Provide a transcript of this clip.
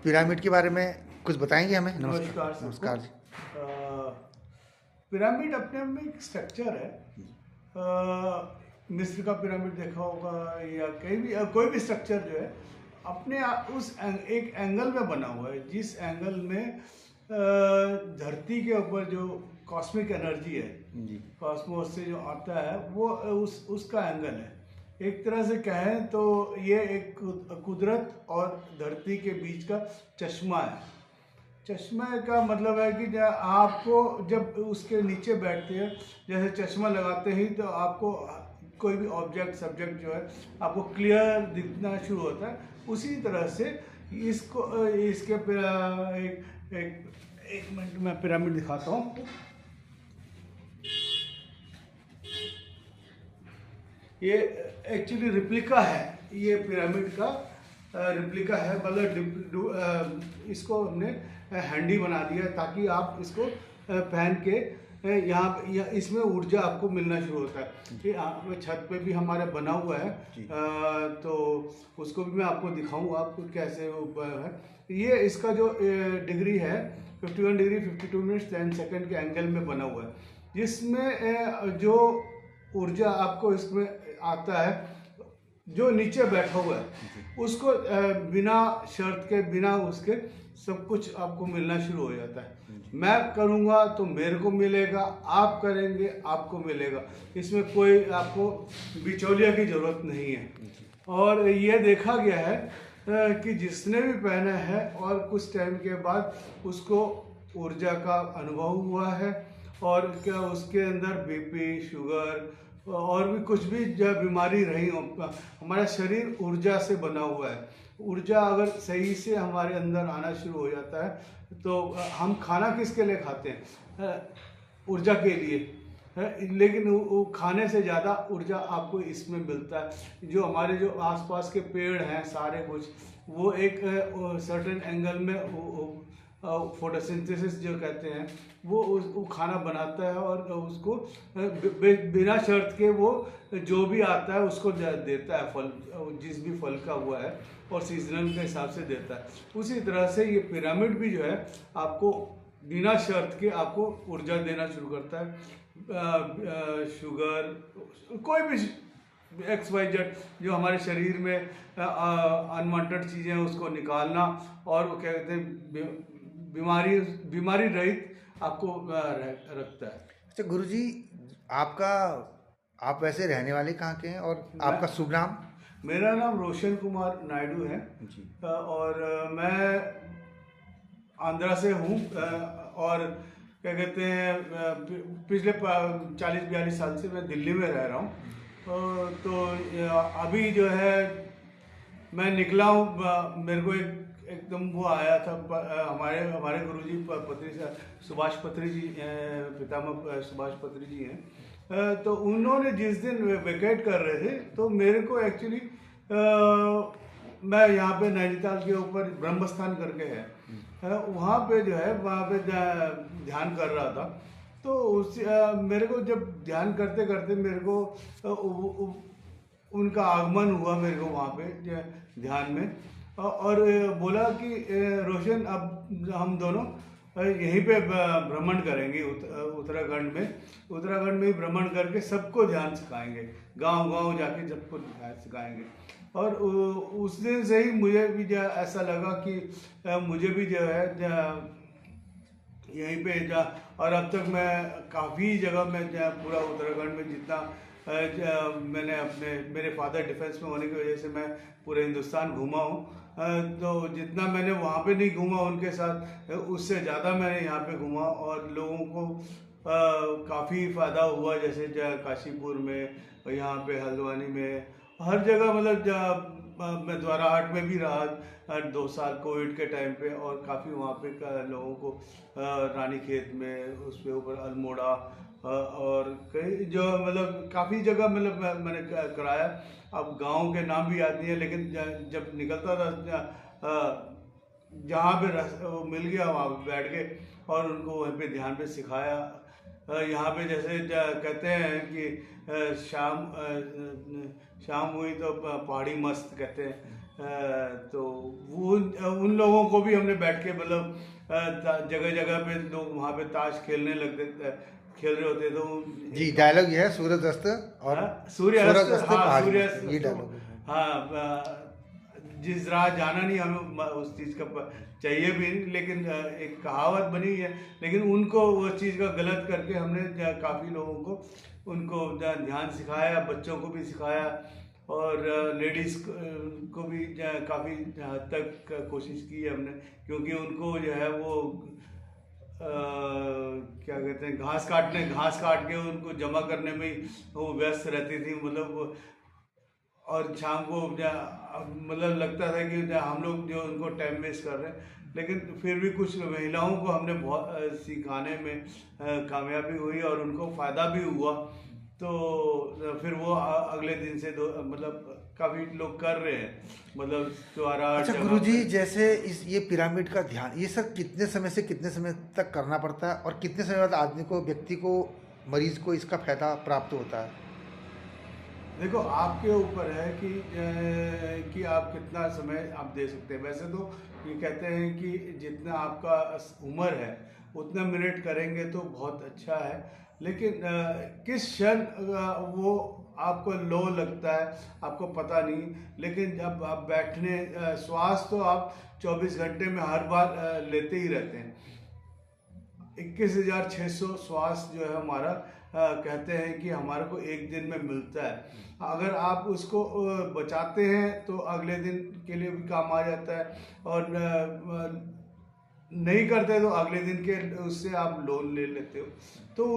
Pyramid के बारे में कुछ बताएंगे हमें? नमस्कार नमस्कार जी। पिरामिड अपने आप में एक स्ट्रक्चर है। मिस्र का पिरामिड देखा होगा या कहीं भी कोई भी स्ट्रक्चर जो है अपने उस एक एंगल में बना हुआ है, जिस एंगल में धरती के ऊपर जो कॉस्मिक एनर्जी है, कॉस्मोस से जो आता है वो उसका एंगल है। एक तरह से कहें तो ये एक कुदरत और धरती के बीच का चश्मा है। चश्मा का मतलब है कि आपको जब उसके नीचे बैठते हैं, जैसे चश्मा लगाते ही तो आपको कोई भी ऑब्जेक्ट सब्जेक्ट जो है आपको क्लियर दिखना शुरू होता है। उसी तरह से इसको इसके एक मिनट में पिरामिड दिखाता हूँ। ये एक्चुअली रिप्लिका है, ये पिरामिड का रिप्लिका है। मतलब इसको हमने हैंडी बना दिया है ताकि आप इसको पहन के यहाँ इसमें ऊर्जा आपको मिलना शुरू होता है। ये छत पे भी हमारा बना हुआ है, तो उसको भी मैं आपको दिखाऊंगा आपको कैसे है। ये इसका जो डिग्री है 51 डिग्री 52 मिनट्स 10 सेकेंड के एंगल में बना हुआ है, जिसमें जो ऊर्जा आपको इसमें आता है, जो नीचे बैठा हुआ है उसको बिना शर्त के बिना उसके सब कुछ आपको मिलना शुरू हो जाता है। मैं करूँगा तो मेरे को मिलेगा, आप करेंगे आपको मिलेगा। इसमें कोई आपको बिचौलिया की ज़रूरत नहीं है। और ये देखा गया है कि जिसने भी पहना है और कुछ टाइम के बाद उसको ऊर्जा का अनुभव हुआ है, और क्या उसके अंदर बीपी, शुगर और भी कुछ भी जो बीमारी रही हो, हमारा शरीर ऊर्जा से बना हुआ है। ऊर्जा अगर सही से हमारे अंदर आना शुरू हो जाता है तो हम खाना किसके लिए खाते हैं? ऊर्जा के लिए। लेकिन वो खाने से ज़्यादा ऊर्जा आपको इसमें मिलता है। जो हमारे जो आसपास के पेड़ हैं सारे कुछ, वो एक सर्टेन एंगल में फोटोसिंथेसिस जो कहते हैं वो खाना बनाता है, और उसको बिना शर्त के वो जो भी आता है उसको देता है, फल जिस भी फल का हुआ है, और सीजनल के हिसाब से देता है। उसी तरह से ये पिरामिड भी जो है आपको बिना शर्त के आपको ऊर्जा देना शुरू करता है। शुगर, कोई भी XYZ जो हमारे शरीर में अनवांटेड चीज़ें हैं उसको निकालना, और वो क्या कहते हैं बीमारी रहित आपको रखता है। अच्छा गुरुजी, आप वैसे रहने वाले कहाँ के हैं और आपका शुभ नाम? मेरा नाम रोशन कुमार नायडू है जी। और मैं आंध्रा से हूँ, और क्या कहते हैं पिछले 40-42 साल से मैं दिल्ली में रह रहा हूँ। तो अभी जो है मैं निकला हूँ, मेरे को एकदम वो आया था। हमारे गुरुजी पत्री सुभाष पत्री जी, पितामह सुभाष पत्री जी हैं। तो उन्होंने जिस दिन वेकेट कर रहे थे तो मेरे को एक्चुअली मैं यहाँ पे नैनीताल के ऊपर ब्रह्मस्थान करके है, वहाँ पे जो है वहाँ पे ध्यान कर रहा था। तो उस मेरे को जब ध्यान करते करते मेरे को उनका आगमन हुआ मेरे को वहाँ पे ध्यान में, और बोला कि रोशन अब हम दोनों यहीं पे भ्रमण करेंगे उत्तराखंड में ही भ्रमण करके सबको ध्यान सिखाएंगे, गांव जाके सबको ध्यान सिखाएंगे। और उस दिन से ही मुझे भी जो ऐसा लगा कि मुझे भी जो है यहीं पे और अब तक मैं काफ़ी जगह में पूरा उत्तराखंड में जितना मैंने मेरे फादर डिफेंस में होने की वजह से मैं पूरे हिंदुस्तान घूमा हूँ। तो जितना मैंने वहाँ पे नहीं घूमा उनके साथ, उससे ज़्यादा मैंने यहाँ पे घूमा, और लोगों को काफ़ी फ़ायदा हुआ। जैसे काशीपुर में, यहाँ पे हल्द्वानी में, हर जगह मतलब मैं द्वाराहाट में भी रहा 2 साल कोविड के टाइम पे, और काफ़ी वहाँ पे लोगों को रानीखेत में, उस पे ऊपर अल्मोड़ा, और कई जो मतलब काफ़ी जगह मतलब मैंने कराया। अब गांव के नाम भी याद नहीं है, लेकिन जब निकलता था जहाँ पे वो मिल गया वहाँ पे बैठ गए और उनको वहीं पे ध्यान पे सिखाया। यहाँ पे जैसे कहते हैं कि शाम हुई तो पहाड़ी मस्त कहते हैं, तो वो उन लोगों को भी हमने बैठ के मतलब जगह जगह पे लोग वहाँ पे ताश खेलने लगते खेल रहे होते तो जी डायलॉग ये है, सूरज अस्त और सूरज अस्त हाँ पहाड़ी सूर्य में, ये डायलॉग है। हाँ जिस राह जाना नहीं हमें उस चीज़ का चाहिए भी नहीं, लेकिन एक कहावत बनी है, लेकिन उनको वो चीज़ का गलत करके हमने काफ़ी लोगों को उनको ध्यान सिखाया, बच्चों को भी सिखाया और लेडीज़ को भी काफ़ी हद तक कोशिश की है हमने, क्योंकि उनको जो है वो क्या कहते हैं घास काट के उनको जमा करने में ही वो व्यस्त रहती थी, मतलब और शाम को मतलब लगता था कि हम लोग जो उनको टाइम वेस्ट कर रहे हैं, लेकिन फिर भी कुछ महिलाओं को हमने बहुत सिखाने में कामयाबी हुई और उनको फ़ायदा भी हुआ। तो फिर वो अगले दिन से मतलब काफ़ी लोग कर रहे हैं, मतलब द्वारा। अच्छा गुरुजी, जैसे इस ये पिरामिड का ध्यान ये सब कितने समय से कितने समय तक करना पड़ता है और कितने समय बाद आदमी को, व्यक्ति को, मरीज को इसका फायदा प्राप्त होता है? देखो आपके ऊपर है कि आप कितना समय आप दे सकते हैं। वैसे तो ये कहते हैं कि जितना आपका उम्र है उतना मिनट करेंगे तो बहुत अच्छा है, लेकिन किस क्षण वो आपको लो लगता है आपको पता नहीं, लेकिन जब आप बैठने श्वास तो आप 24 घंटे में हर बार लेते ही रहते हैं। 21,600 श्वास जो है हमारा कहते हैं कि हमारे को एक दिन में मिलता है। अगर आप उसको बचाते हैं तो अगले दिन के लिए भी काम आ जाता है, और नहीं करते तो अगले दिन के उससे आप लोन ले लेते हो। तो